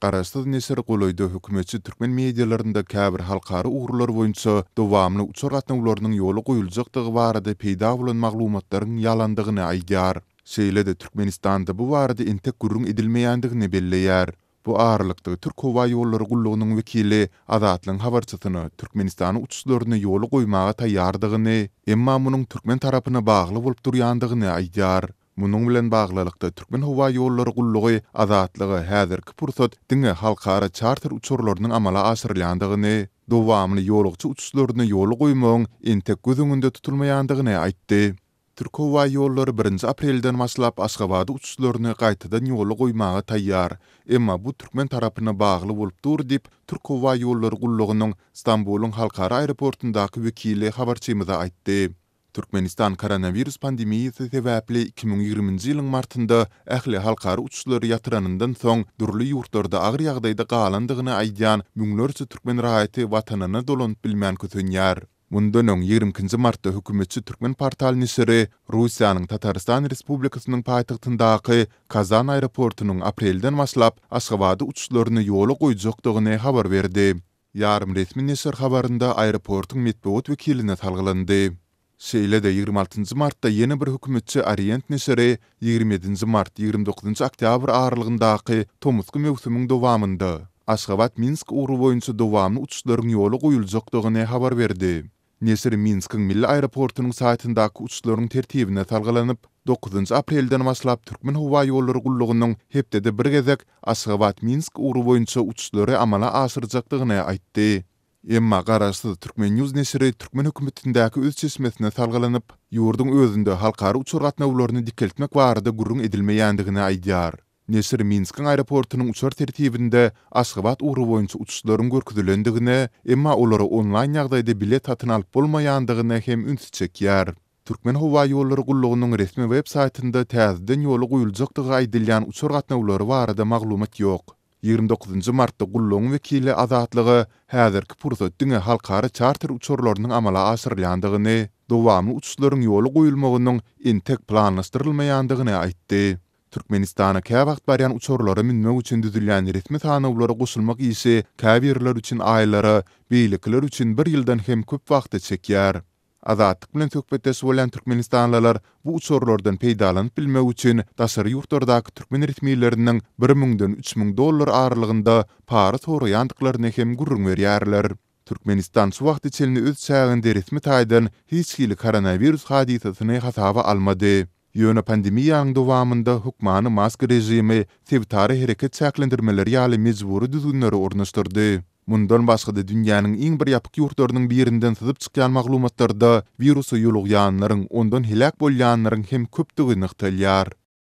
Garaşsyz nesir golaýdy hökümetçi türkmen medialarynda käbir halkary ugrulary boýunça dowamly uçur gatnawlarynyň ýoly goýuljakdygy barada peýda bolan maglumatlaryň ýalandygyny aýdýar. Şeýle-de Türkmenistanda bu barada intek gurrun edilmeýändigini belleýär. Bu ağırlıkda Türk Hava Yolları Gullugynyň wekili Azatlyň habarçysyny Türkmenistana uçuşlaryny ýoly goýmaga taýýardygyny, emma munyň türkmen tarapyna bagly bolup durýandygyny aýdýar. Munyň bilen baglylykda Türkmen Hava Yolları Gullugy azatlygy häzirki pursat diňe halkara charter uçurlarynyň amala aşyrylýandygyny, dowamly ýolugçy uçuşlaryny ýoly goýmagyň entek gözüňünde tutulmaýandygyny aýtdy. Türk Hava Yolları 1 aprelden başlap Aşgabat uçuşlaryny gaýtadan ýoly goýmaga taýýar. Emma bu türkmen tarapyna bagly bolup dur dip Türk Hava Yolları Gullugynyň Istanbulyň halkara aeroportundaky wekili habarçymyza aýtdy. Türkmenistan koronavirus pandemiýasy sebäpli 2020-nji ýylyň martynda ähli halkara uçuşlary ýatyranyňdan soň durly ýurtlarda agyr ýagdaýda galandygyny aýdýan müňlerçe türkmen raýaty watanyny dolanyp bilmän kötünýär. Mundan öň 20-nji martda hökümetçi türkmen portal nisiri Russiýanyň Tataristan Respublikasynyň paýtagtyndaky Kazan aeroportunyň aprelden başlap Aşgabada uçuşlaryny ýoly goýjakdygyny habar berdi. Ýarym resmi nisir habarynda aeroportuň medeniýet wekiline talgylandy. Şeýle-de 26-njy martda ýene bir hökümetçi Orient nisiri 27-nji mart 29-njy oktyabr aralygyndaky Tomsky mewsimiň dowamında Aşgabat Minsk ugru boýunça dowamly uçuşlaryň ýoly goýuljakdygyny habar berdi. Nesir Minskiň milli aeroportunyň saýtyndaky uçuşlaryň tertibine talgylanyp 9 aprelden başlap Türkmen Hava Yolları Gullugynyň hepdede bir gezek Aşgabat Minsk ugru boýunça uçuşlary amala aşyrjakdygyny aýtdy. Emma garaşsyz Türkmen News nesiri Türkmen hökümetindäki öz çeşmesine talgylanyp ýurduň özünde halkary uçur gatnawlaryny dikeltmek barada gurrun edilmeýändigini aýdýar. Nesir Minskiň aeroportunyň uçar tertibinde Aşgabat ugru boýunça uçuşlaryň görkezilendigini, emma olary onlaýn ýagdaýda bilet satyn alyp bolmaýandygyny hem üns çekýär. Türkmen Hava Yolları Gullugynyň resmi web saýtynda täzeden ýoly goýuljakdygy aýdylýan uçur gatnawlary barada maglumat ýok. 29-njy martda Gullugyň wekili azatlygy häzirki pursat diňe halkara charter uçurlarynyň amala aşyrylýandygyny, dowamly uçuşlaryň ýoly goýulmagynyň entek planlaşdyrylmaýandygyny aýtdy. Türkmenistana käbir wagt barýan uçurlary minmek üçin düzülýän resmi tanawlara goşulmak işi käbirler üçin aýlary, beýlikler üçin 1 ýyldan hem köp wagty çekýär. Azatlyk bilen söhbetdeşip bolan türkmenistanlylar bu uçurlardan peýdalanyp bilmek üçin daşary ýurtlardaky türkmen resmiýetleriniň 1000-den 3000 dollar aralygynda para soraýandyklaryny hem gurrun berýärler. Türkmenistan şu wagt içinde öz çäginde resmi taýdan hiç kili koronavirus hadisasyny hasaba almady. Ýöne pandemiýanyň dowamında hukmany maska rejimi sebätary hereket çäklendirmeleri ýaly mejburi düzgünleri ornaşdyrdy. Mundan başga da dünýäniň iň bir ýapyk ýurtlarynyň birinden syzyp çykýan maglumatlarda virusy ýolugýanlaryň ondan helak bolýanlaryň hem köpdigini ykdylýar.